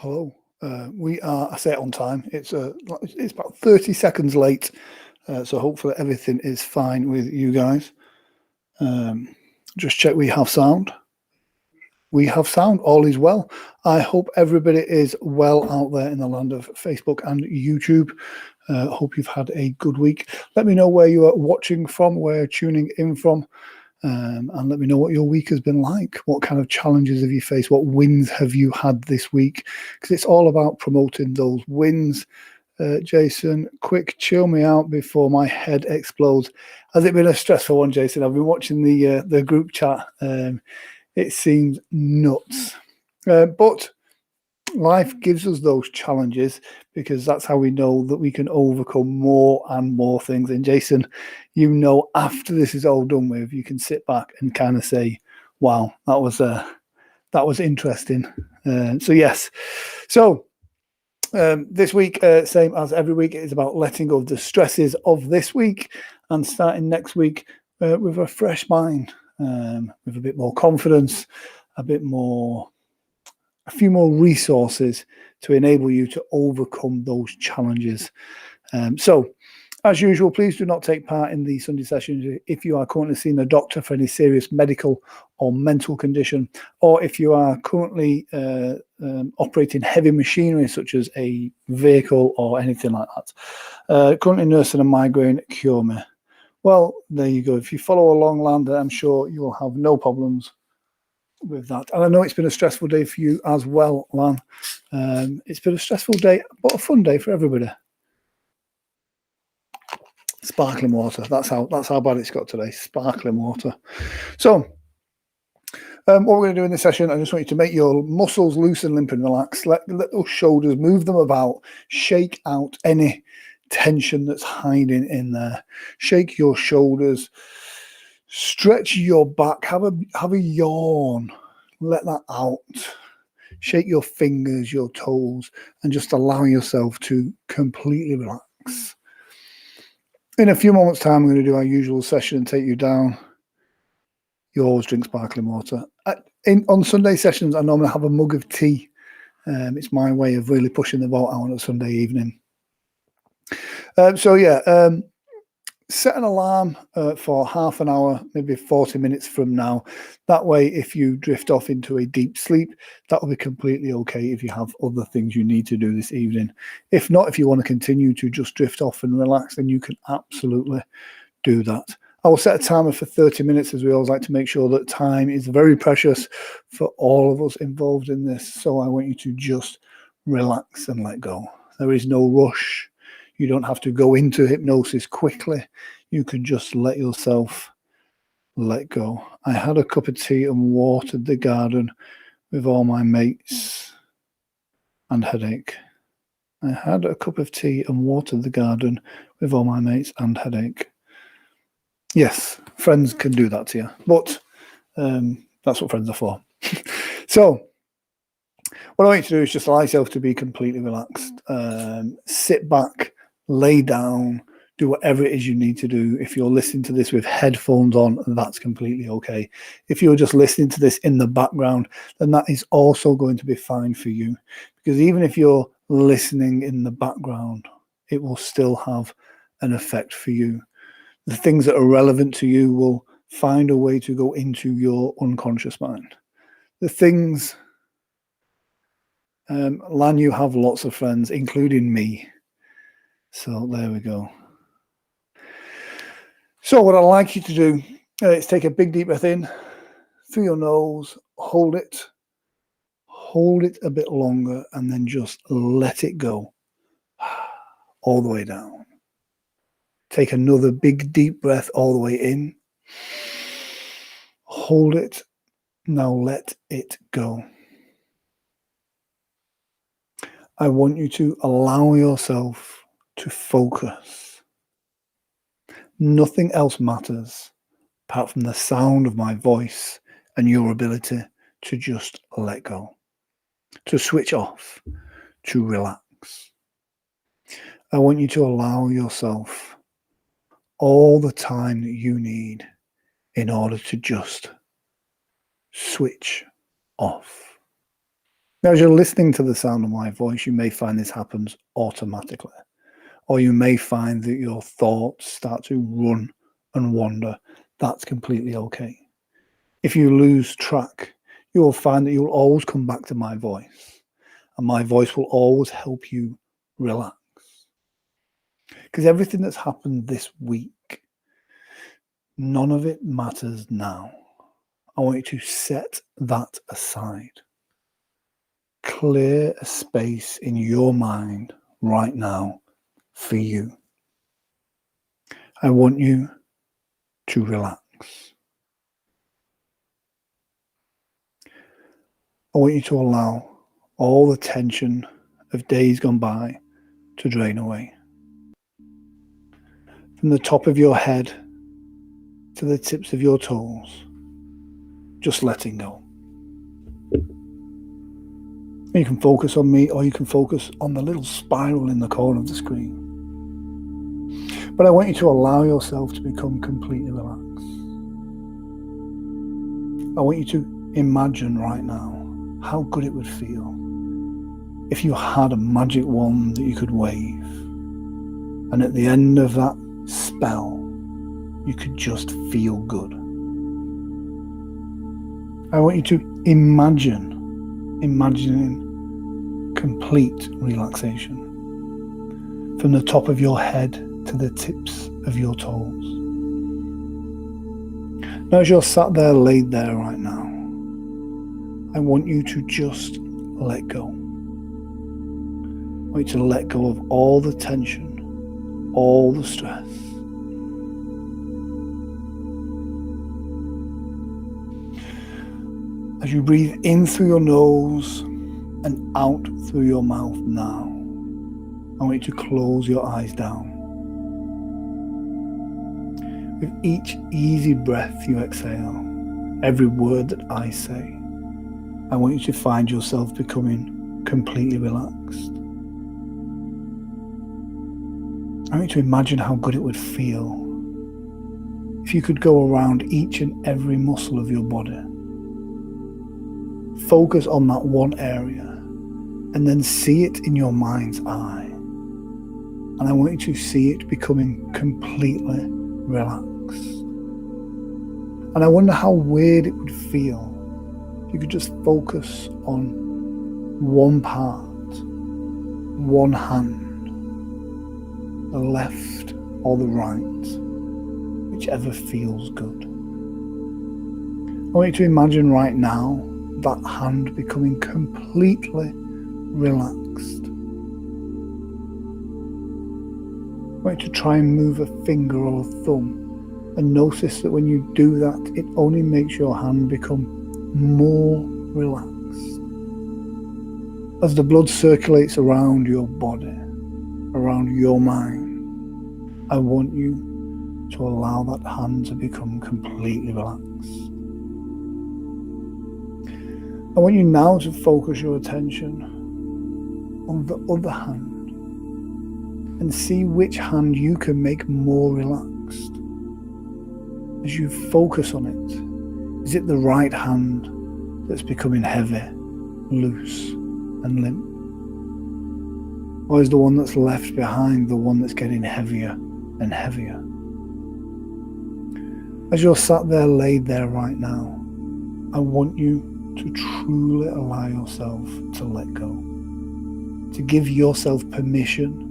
Hello. We are, I say it on time. It's about 30 seconds late, so hopefully everything is fine with you guys. Just check we have sound. We have sound. All is well. I hope everybody is well out there in the land of Facebook and YouTube. Hope you've had a good week. Let me know where you are watching from, where you're tuning in from. And let me know what your week has been like. What kind of challenges have you faced? What wins have you had this week? Because it's all about promoting those wins. Jason, quick, chill me out before my head explodes. Has it been a stressful one, Jason? I've been watching the group chat. It seems nuts. But life gives us those challenges because that's how we know that we can overcome more and more things. And Jason, you know, after this is all done with, you can sit back and kind of say, wow, that was interesting. So yes. So this week, same as every week, it is about letting go of the stresses of this week and starting next week with a fresh mind, with a bit more confidence, a few more resources to enable you to overcome those challenges. So, as usual, please do not take part in the Sunday sessions if you are currently seeing a doctor for any serious medical or mental condition, or if you are currently operating heavy machinery such as a vehicle or anything like that. Currently nursing a migraine, cure me. Well, there you go. If you follow along, Lander, I'm sure you will have no problems with that. And I know it's been a stressful day for you as well, Lan. It's been a stressful day, but a fun day for everybody. Sparkling water. That's how bad it's got today. Sparkling water. So, what we're going to do in this session, I just want you to make your muscles loose and limp and relax. Let those shoulders, move them about, shake out any tension that's hiding in there. Shake your shoulders, stretch your back, have a yawn, let that out. Shake your fingers, your toes, and just allow yourself to completely relax. In a few moments' time, we're going to do our usual session and take you down. You always drink sparkling water. On Sunday sessions, I normally have a mug of tea. It's my way of really pushing the boat out on a Sunday evening. Set an alarm for half an hour, maybe 40 minutes from now. That way, if you drift off into a deep sleep, that will be completely okay if you have other things you need to do this evening. If not, if you want to continue to just drift off and relax, then you can absolutely do that. I will set a timer for 30 minutes, as we always like to make sure that time is very precious for all of us involved in this. So I want you to just relax and let go. There is no rush. You don't have to go into hypnosis quickly. You can just let yourself let go. I had a cup of tea and watered the garden with all my mates and headache. I had a cup of tea and watered the garden with all my mates and headache. Yes, friends can do that to you, but that's what friends are for. So, what I want you to do is just allow yourself to be completely relaxed. Sit back, lay down, do whatever it is you need to do. If you're listening to this with headphones on, that's completely okay. If you're just listening to this in the background, then that is also going to be fine for you. Because even if you're listening in the background, it will still have an effect for you. The things that are relevant to you will find a way to go into your unconscious mind. The things, Lan, you have lots of friends, including me. So there we go. So what I'd like you to do is take a big deep breath in through your nose, hold it a bit longer, and then just let it go all the way down. Take another big deep breath all the way in. Hold it. Now let it go. I want you to allow yourself to focus. Nothing else matters apart from the sound of my voice and your ability to just let go, to switch off, to relax. I want you to allow yourself all the time that you need in order to just switch off. Now, as you're listening to the sound of my voice, you may find this happens automatically, or you may find that your thoughts start to run and wander. That's completely okay. If you lose track, you will find that you'll always come back to my voice, and my voice will always help you relax. Because everything that's happened this week, none of it matters now. I want you to set that aside. Clear a space in your mind right now for you. I want you to relax. I want you to allow all the tension of days gone by to drain away. From the top of your head to the tips of your toes, just letting go. You can focus on me, or you can focus on the little spiral in the corner of the screen. But I want you to allow yourself to become completely relaxed. I want you to imagine right now how good it would feel if you had a magic wand that you could wave, and at the end of that spell, you could just feel good. I want you to imagining complete relaxation from the top of your head to the tips of your toes. Now, as you're sat there, laid there right now, I want you to just let go. I want you to let go of all the tension, all the stress. As you breathe in through your nose and out through your mouth now, I want you to close your eyes down. With each easy breath you exhale, every word that I say, I want you to find yourself becoming completely relaxed. I want you to imagine how good it would feel if you could go around each and every muscle of your body. Focus on that one area and then see it in your mind's eye. And I want you to see it becoming completely relaxed. And I wonder how weird it would feel if you could just focus on one part, one hand, the left or the right, whichever feels good. I want you to imagine right now that hand becoming completely relaxed. I want you to try and move a finger or a thumb and notice that when you do that, it only makes your hand become more relaxed. As the blood circulates around your body, around your mind, I want you to allow that hand to become completely relaxed. I want you now to focus your attention on the other hand and see which hand you can make more relaxed. As you focus on it, is it the right hand that's becoming heavy, loose and limp? Or is the one that's left behind the one that's getting heavier and heavier? As you're sat there, laid there right now, I want you to truly allow yourself to let go, to give yourself permission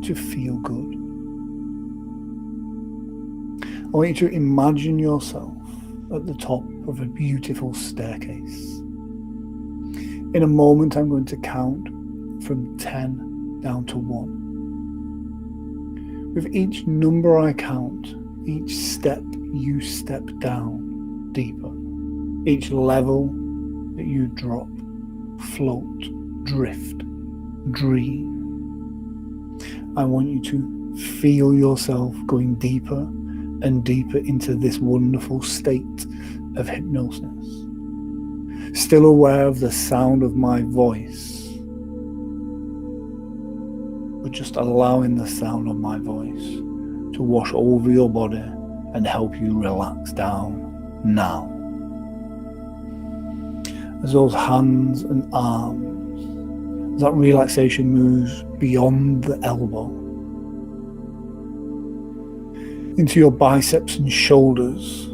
to feel good. I want you to imagine yourself at the top of a beautiful staircase. In a moment, I'm going to count from 10 down to 1. With each number I count, each step you step down deeper, each level that you drop, float, drift, dream. I want you to feel yourself going deeper and deeper into this wonderful state of hypnosis. Still aware of the sound of my voice, but just allowing the sound of my voice to wash over your body and help you relax down now. as those hands and arms, as that relaxation moves beyond the elbow into your biceps and shoulders.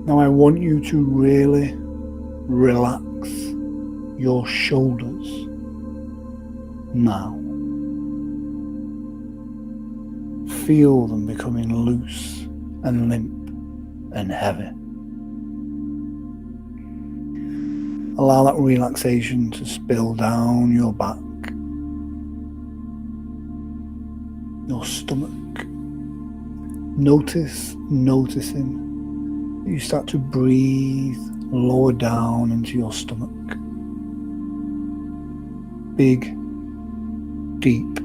Now I want you to really relax your shoulders now. Feel them becoming loose and limp and heavy. Allow that relaxation to spill down your back, your stomach. Noticing that you start to breathe lower down into your stomach. Big, deep,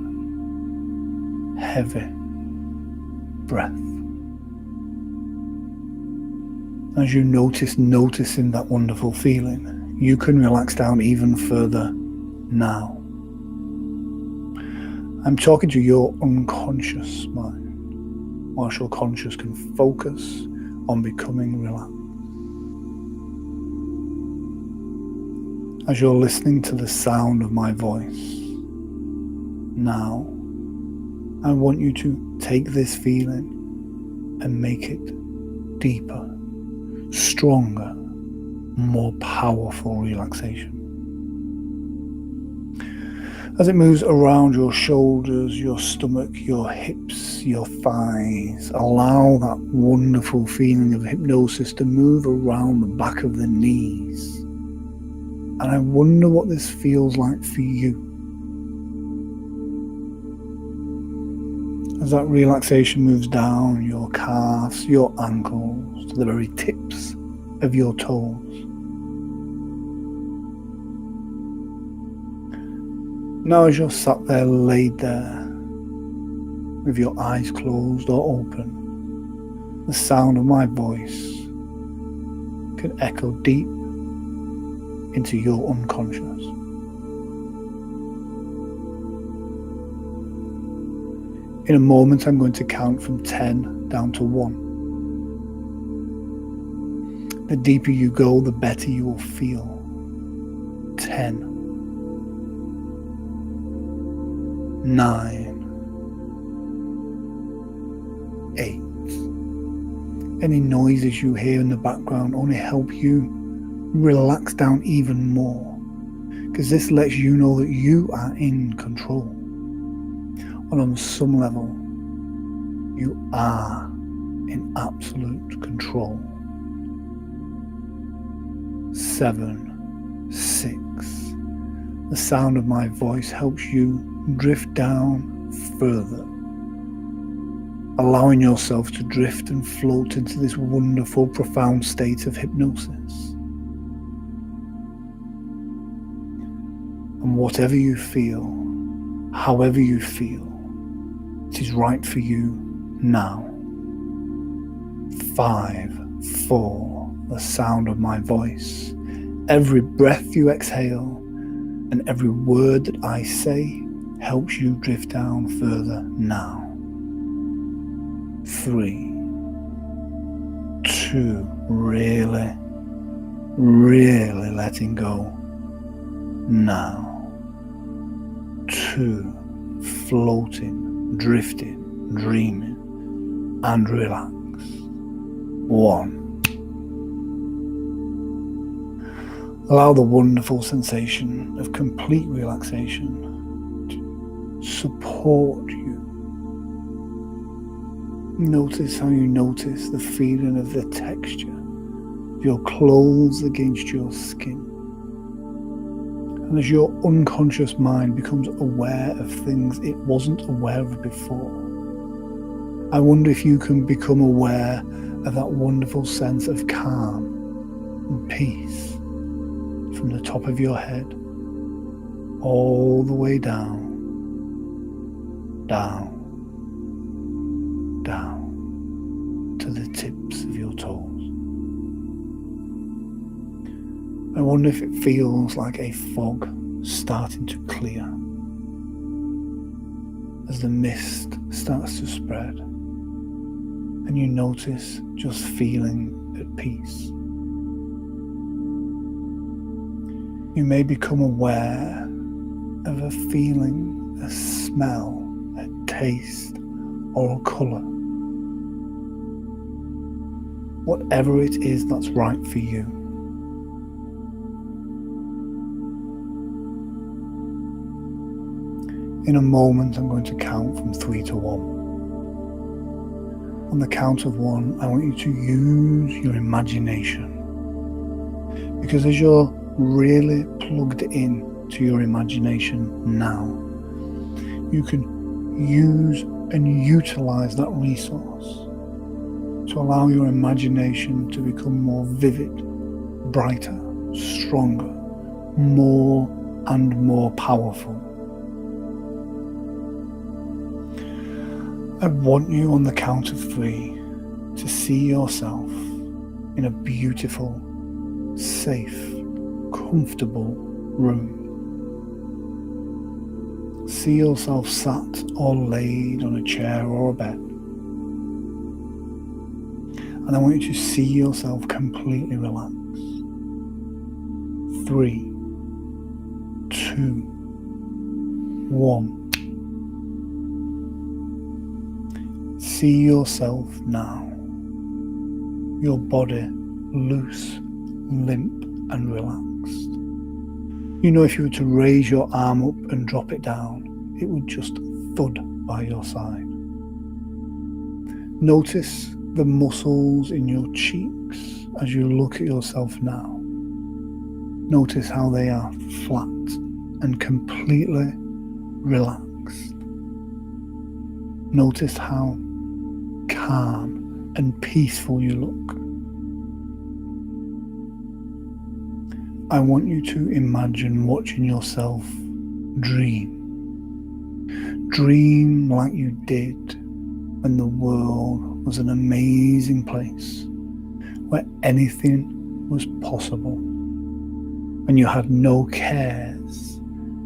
heavy breath. As you noticing that wonderful feeling, you can relax down even further now. I'm talking to your unconscious mind, whilst your conscious can focus on becoming relaxed. As you're listening to the sound of my voice, now I want you to take this feeling and make it deeper, stronger, more powerful relaxation. As it moves around your shoulders, your stomach, your hips, your thighs, allow that wonderful feeling of hypnosis to move around the back of the knees. And I wonder what this feels like for you. As that relaxation moves down your calves, your ankles, to the very tips of your toes. Now as you're sat there, laid there, with your eyes closed or open, the sound of my voice can echo deep into your unconscious. In a moment, I'm going to count from 10 down to 1. The deeper you go, the better you will feel. 10. 9, 8. Any noises you hear in the background only help you relax down even more, because this lets you know that you are in control. And on some level, you are in absolute control. 7, 6. The sound of my voice helps you drift down further, allowing yourself to drift and float into this wonderful, profound state of hypnosis. And whatever you feel, however you feel, it is right for you now. 5, 4, the sound of my voice. Every breath you exhale and every word that I say helps you drift down further now. 3, 2, really letting go now. 2, floating, drifting, dreaming, and relax. 1. Allow the wonderful sensation of complete relaxation to support you. Notice how you notice the feeling of the texture of your clothes against your skin. And as your unconscious mind becomes aware of things it wasn't aware of before, I wonder if you can become aware of that wonderful sense of calm and peace from the top of your head all the way down, to the tips of your toes. I wonder if it feels like a fog starting to clear as the mist starts to spread and you notice just feeling at peace. You may become aware of a feeling, a smell, a taste, or a colour. Whatever it is that's right for you. In a moment, I'm going to count from 3 to 1. On the count of 1, I want you to use your imagination. Because as you're really plugged in to your imagination now, you can use and utilize that resource to allow your imagination to become more vivid, brighter, stronger, more and more powerful. I want you on the count of 3 to see yourself in a beautiful, safe, comfortable room. See yourself sat or laid on a chair or a bed. And I want you to see yourself completely relaxed. 3, 2, 1. See yourself now. Your body loose, limp and relaxed. You know, if you were to raise your arm up and drop it down, it would just thud by your side. Notice the muscles in your cheeks as you look at yourself now. Notice how they are flat and completely relaxed. Notice how calm and peaceful you look. I want you to imagine watching yourself dream. Dream like you did when the world was an amazing place, where anything was possible, when you had no cares,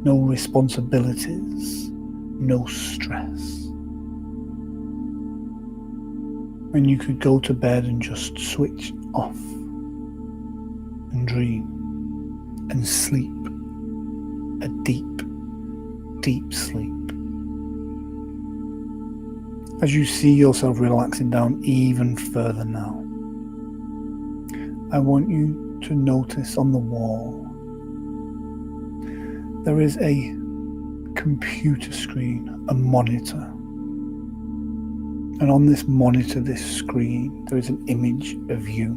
no responsibilities, no stress. When you could go to bed and just switch off and dream and sleep a deep, deep sleep. As you see yourself relaxing down even further now, I want you to notice on the wall there is a computer screen, a monitor. And on this monitor, this screen, there is an image of you.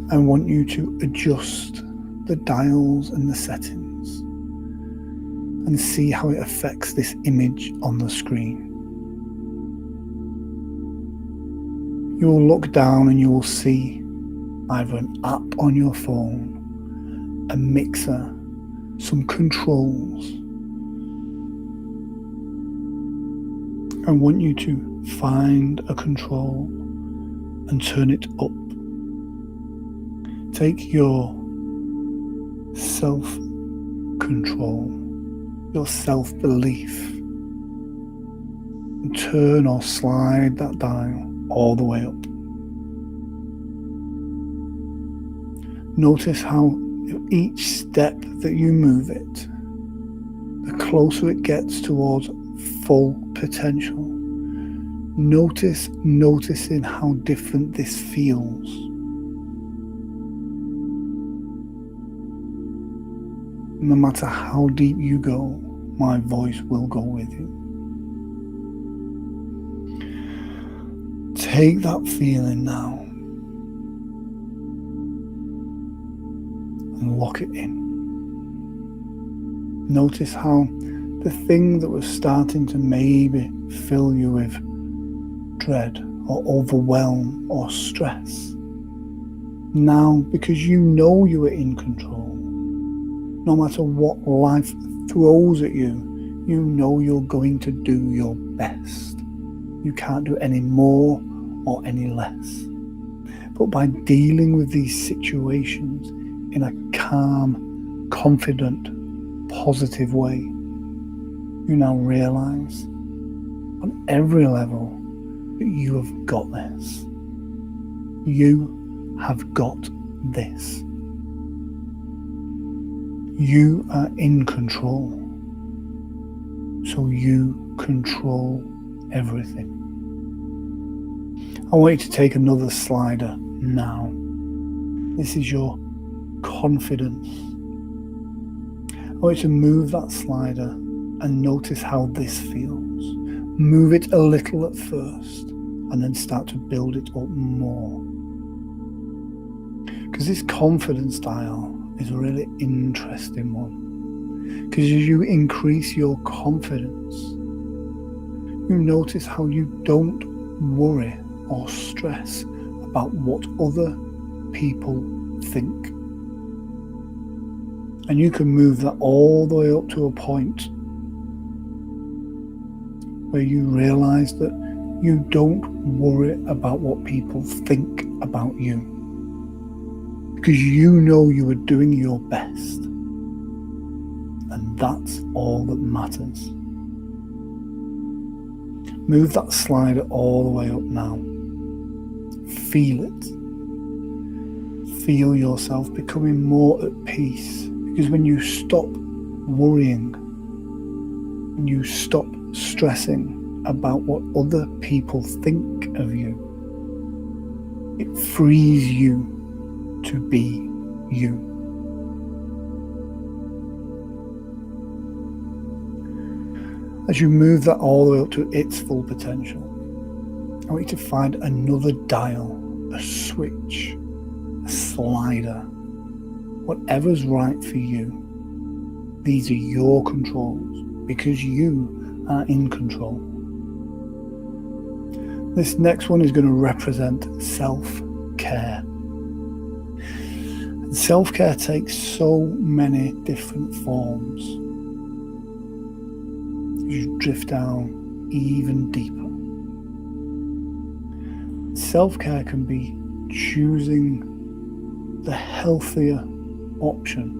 I want you to adjust the dials and the settings and see how it affects this image on the screen. You will look down and you will see either an app on your phone, a mixer, some controls. I want you to find a control and turn it up. Take your self-control, your self-belief, and turn or slide that dial all the way up. Notice how each step that you move it, the closer it gets towards full potential. Noticing how different this feels. No matter how deep you go, my voice will go with you. Take that feeling now and lock it in. Notice how the thing that was starting to maybe fill you with dread or overwhelm or stress, now, because you know you are in control, no matter what life throws at you, you know you're going to do your best. You can't do any more or any less. But by dealing with these situations in a calm, confident, positive way, you now realize on every level that you have got this. You have got this: you are in control, so you control everything. I want you to take another slider now. This is your confidence. I want you to move that slider and notice how this feels. Move it a little at first and then start to build it up more. Because this confidence dial is a really interesting one. Because as you increase your confidence, you notice how you don't worry or stress about what other people think. And you can move that all the way up to a point where you realize that you don't worry about what people think about you, because you know you are doing your best, and that's all that matters. Move that slider all the way up now. Feel it. Feel yourself becoming more at peace, because when you stop worrying, when you stop stressing about what other people think of you, it frees you to be you. As you move that all the way up to its full potential, I want you to find another dial, a switch, a slider, whatever's right for you. These are your controls, because you are in control. This next one is going to represent self-care. And self-care takes so many different forms. You drift down even deeper. Self-care can be choosing the healthier option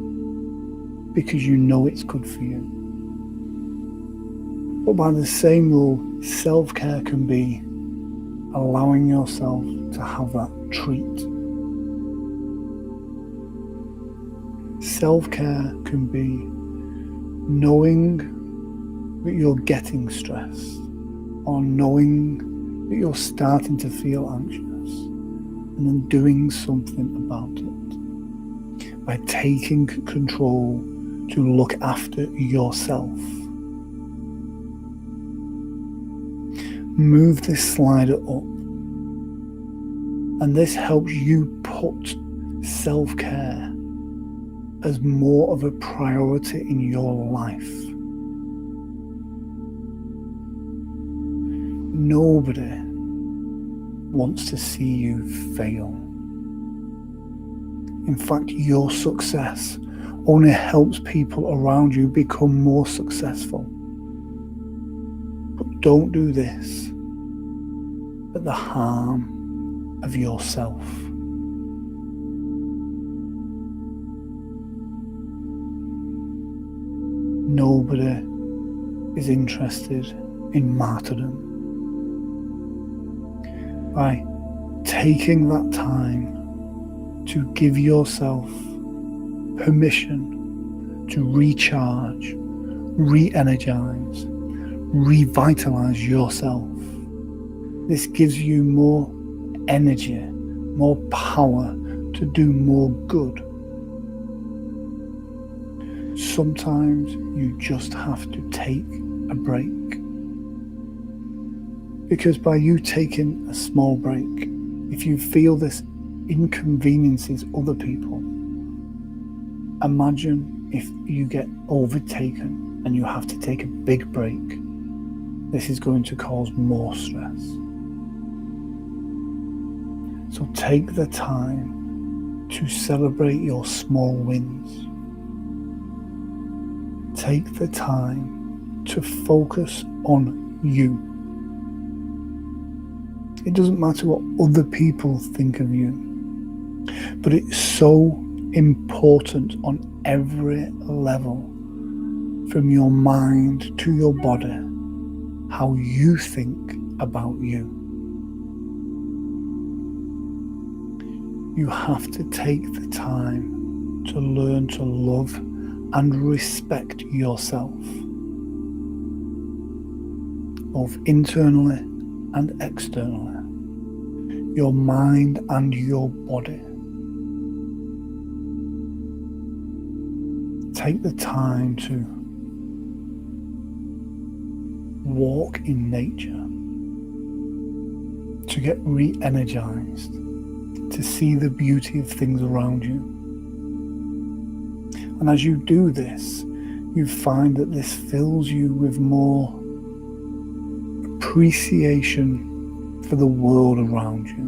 because you know it's good for you. But by the same rule, self-care can be allowing yourself to have that treat. Self-care can be knowing that you're getting stressed, or knowing that you're starting to feel anxious, and then doing something about it by taking control to look after yourself. Move this slider up, and this helps you put self-care as more of a priority in your life. Nobody wants to see you fail. In fact, your success only helps people around you become more successful. But don't do this at the harm of yourself. Nobody is interested in martyrdom. By taking that time to give yourself permission to recharge, re-energize, revitalize yourself, this gives you more energy, more power to do more good. Sometimes you just have to take a break. Because by you taking a small break, if you feel this inconveniences other people, imagine if you get overtaken and you have to take a big break. This is going to cause more stress. So take the time to celebrate your small wins. Take the time to focus on you. It doesn't matter what other people think of you, but it's so important on every level, from your mind to your body, how you think about you. You have to take the time to learn to love and respect yourself, both internally and externally, your mind and your body. Take the time to walk in nature, to get re-energized, to see the beauty of things around you. And as you do this, you find that this fills you with more appreciation for the world around you,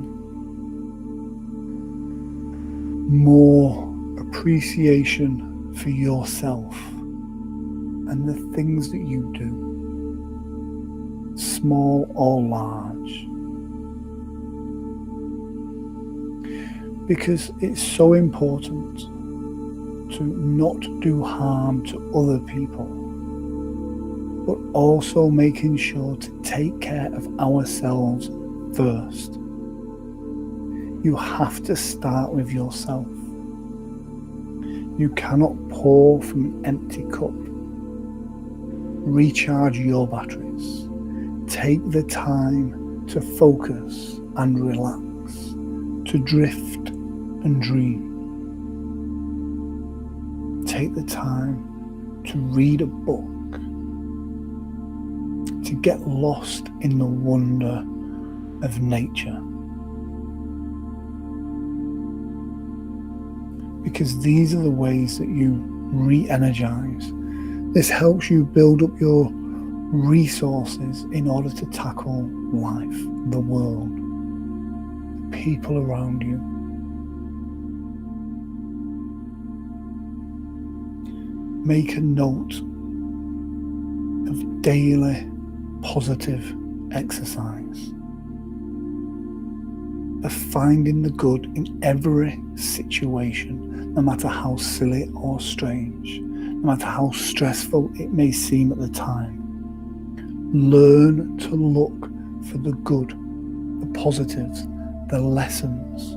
more appreciation for yourself and the things that you do, small or large. Because it's so important to not do harm to other people, but also making sure to take care of ourselves first. You have to start with yourself. You cannot pour from an empty cup. Recharge your batteries. Take the time to focus and relax, to drift and dream. Take the time to read a book, to get lost in the wonder of nature. Because these are the ways that you re-energize. This helps you build up your resources in order to tackle life, the world, the people around you. Make a note of daily positive exercise, of finding the good in every situation, no matter how silly or strange, no matter how stressful it may seem at the time. Learn to look for the good, the positives, the lessons.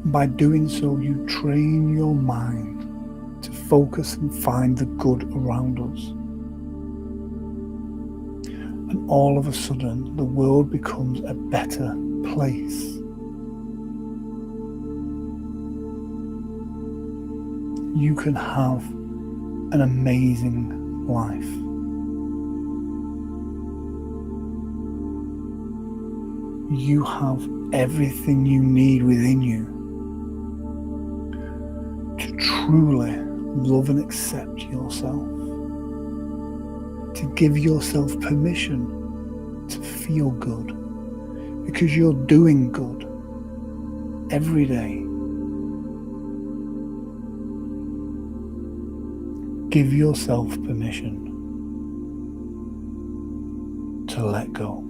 By doing so, you train your mind to focus and find the good around us. And all of a sudden, the world becomes a better place. You can have an amazing life. You have everything you need within you to truly love and accept yourself, to give yourself permission to feel good, because you're doing good every day. Give yourself permission to let go.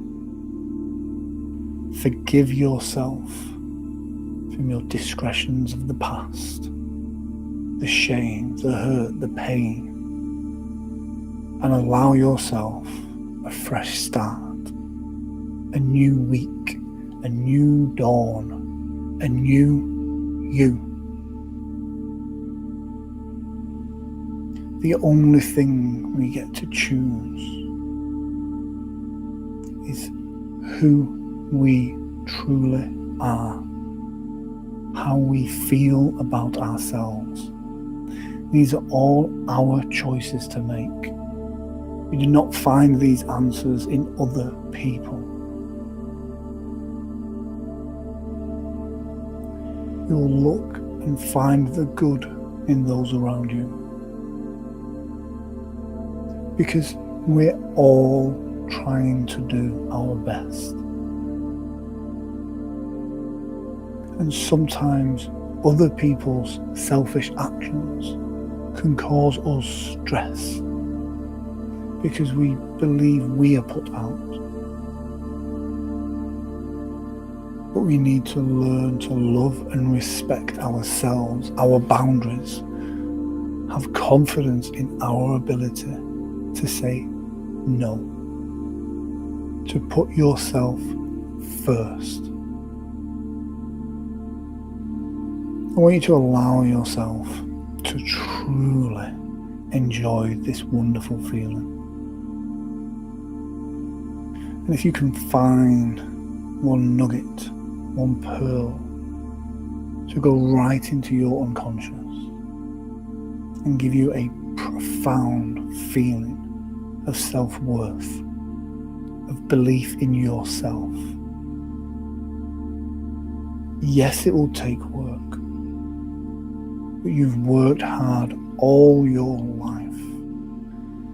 Forgive yourself from your discretions of the past, the shame, the hurt, the pain, and allow yourself a fresh start, a new week, a new dawn, a new you. The only thing we get to choose is who we truly are, how we feel about ourselves. These are all our choices to make. We do not find these answers in other people. You'll look and find the good in those around you. Because we're all trying to do our best. And sometimes other people's selfish actions can cause us stress because we believe we are put out. But we need to learn to love and respect ourselves, our boundaries, have confidence in our ability to say no, to put yourself first. I want you to allow yourself to truly enjoy this wonderful feeling. And if you can find one nugget, one pearl, to go right into your unconscious and give you a profound feeling of self-worth, of belief in yourself. Yes, it will take work, but you've worked hard all your life.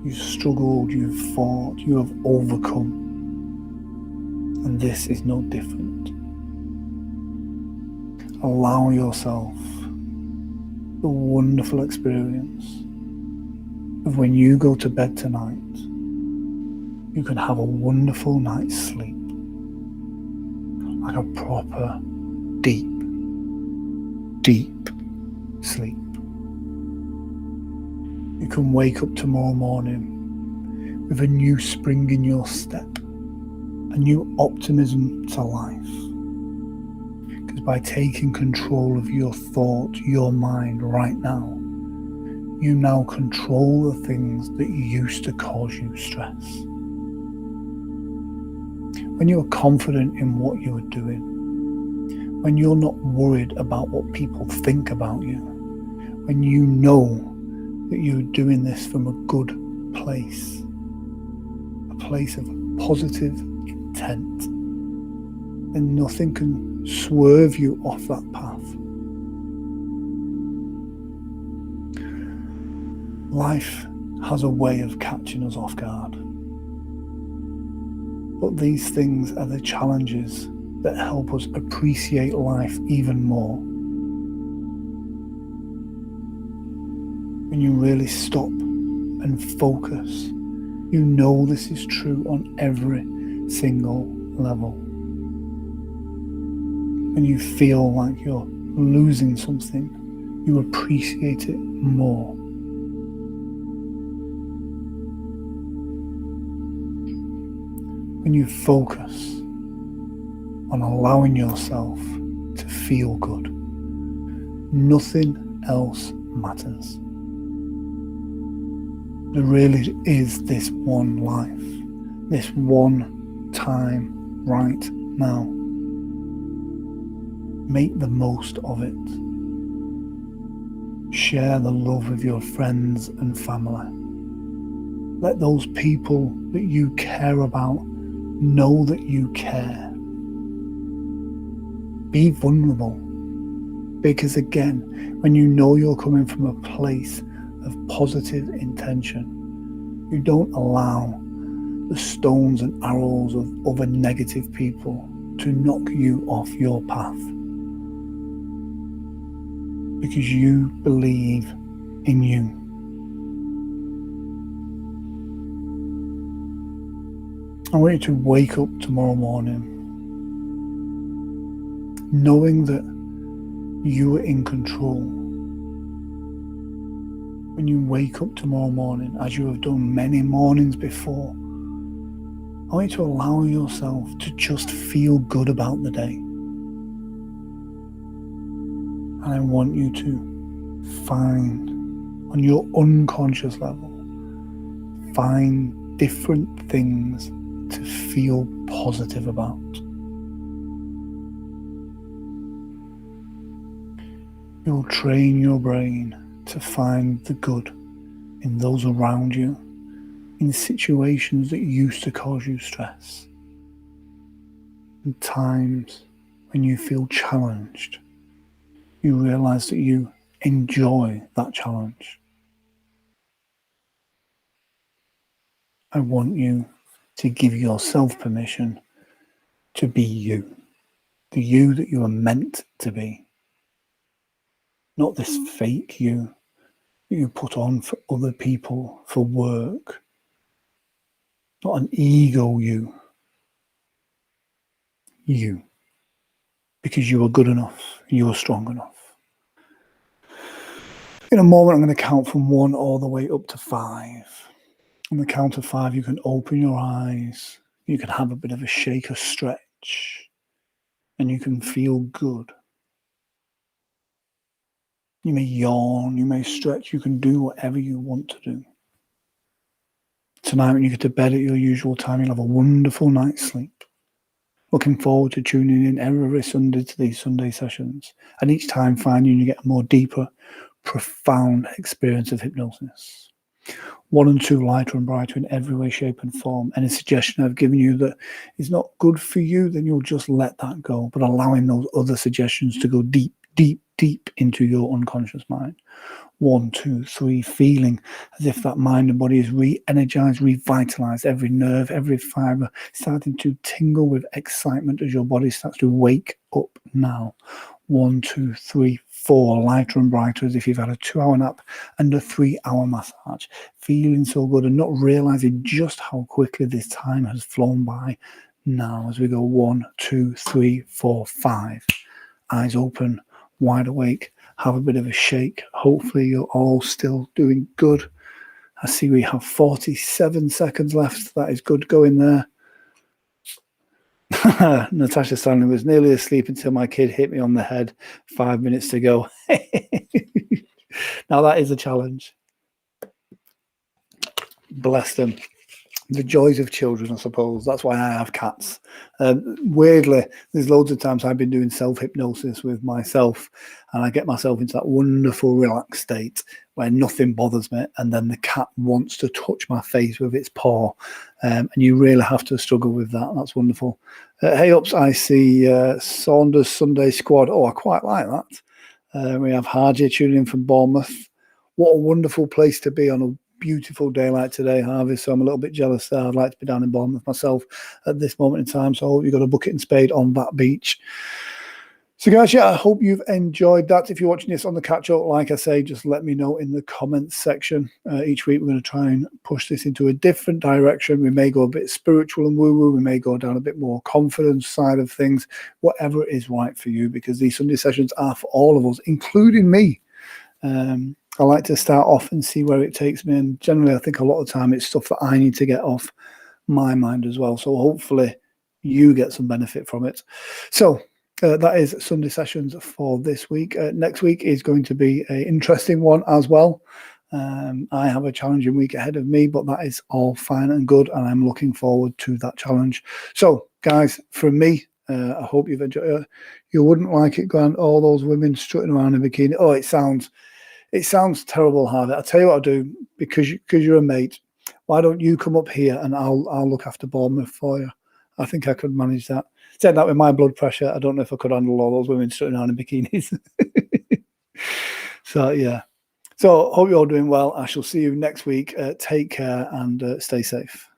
You've struggled, you've fought, you have overcome. And this is no different. Allow yourself the wonderful experience of when you go to bed tonight, you can have a wonderful night's sleep, like a proper, deep sleep. You can wake up tomorrow morning with a new spring in your step, a new optimism to life. Because by taking control of your thought, your mind right now, you now control the things that used to cause you stress. When you are confident in what you are doing, when you're not worried about what people think about you, when you know that you're doing this from a good place, a place of positive intent, then nothing can swerve you off that path. Life has a way of catching us off guard. But these things are the challenges that help us appreciate life even more. When you really stop and focus, you know this is true on every single level. When you feel like you're losing something, you appreciate it more. When you focus on allowing yourself to feel good, nothing else matters. There really is this one life, this one time right now. Make the most of it. Share the love with your friends and family. Let those people that you care about know that you care. Be vulnerable, because again, when you know you're coming from a place of positive intention, you don't allow the stones and arrows of other negative people to knock you off your path, because you believe in you. I want you to wake up tomorrow morning knowing that you are in control. When you wake up tomorrow morning, as you have done many mornings before, I want you to allow yourself to just feel good about the day. And I want you to find, on your unconscious level, find different things to feel positive about. You'll train your brain to find the good in those around you, in situations that used to cause you stress, and times when you feel challenged, you realize that you enjoy that challenge. I want you to give yourself permission to be you, the you that you are meant to be, not this fake you that you put on for other people, for work, not an ego you, because you are good enough, you are strong enough. In a moment, I'm going to count from 1 all the way up to 5. On the count of 5, you can open your eyes, you can have a bit of a shake, a stretch, and you can feel good. You may yawn, you may stretch, you can do whatever you want to do. Tonight, when you get to bed at your usual time, you'll have a wonderful night's sleep. Looking forward to tuning in every Sunday to these Sunday sessions, and each time finding you get a more deeper, profound experience of hypnosis. 1 and 2 lighter and brighter in every way, shape, and form. Any suggestion I've given you that is not good for you, then you'll just let that go, but allowing those other suggestions to go deep, deep, deep into your unconscious mind. 1, 2, 3, feeling as if that mind and body is re-energized, revitalized, every nerve, every fiber starting to tingle with excitement as your body starts to wake up now. 1, 2, 3, 4, lighter and brighter, as if you've had a 2-hour nap and a 3-hour massage. Feeling so good and not realizing just how quickly this time has flown by now as we go 1, 2, 3, 4, 5. Eyes open, wide awake, have a bit of a shake. Hopefully you're all still doing good. I see we have 47 seconds left. That is good going there. Natasha Stanley was nearly asleep until my kid hit me on the head. 5 minutes to go. Now that is a challenge. Bless them. The joys of children, I suppose. That's why I have cats. Weirdly, there's loads of times I've been doing self-hypnosis with myself, and I get myself into that wonderful relaxed state where nothing bothers me, and then the cat wants to touch my face with its paw, and you really have to struggle with that. That's wonderful. Hey ups, I see Saunders Sunday Squad. Oh, I quite like that. We have Harji tuning in from Bournemouth. What a wonderful place to be on a beautiful day like today, Harvey. So I'm a little bit jealous there. I'd like to be down in Bournemouth myself at this moment in time. So I hope you've got a bucket and spade on that beach. So guys, yeah, I hope you've enjoyed that. If you're watching this on the catch-up, like I say, just let me know in the comments section. Each week we're going to try and push this into a different direction. We may go a bit spiritual and woo-woo. We may go down a bit more confidence side of things, whatever is right for you, because these Sunday sessions are for all of us, including me. I like to start off and see where it takes me, and generally I think a lot of the time it's stuff that I need to get off my mind as well, so hopefully you get some benefit from it. So that is Sunday sessions for this week. Next week is going to be an interesting one as well. I have a challenging week ahead of me, but that is all fine and good, and I'm looking forward to that challenge. So guys, from me, I hope you've enjoyed it. You wouldn't like it, Grant, all those women strutting around in bikini. Oh, it sounds terrible, Harvey. I'll tell you what I'll do, because you're a mate. Why don't you come up here and I'll look after Bournemouth for you? I think I could manage that. Said that with my blood pressure, I don't know if I could handle all those women strutting around in bikinis. So yeah. So hope you're all doing well. I shall see you next week. Take care and stay safe.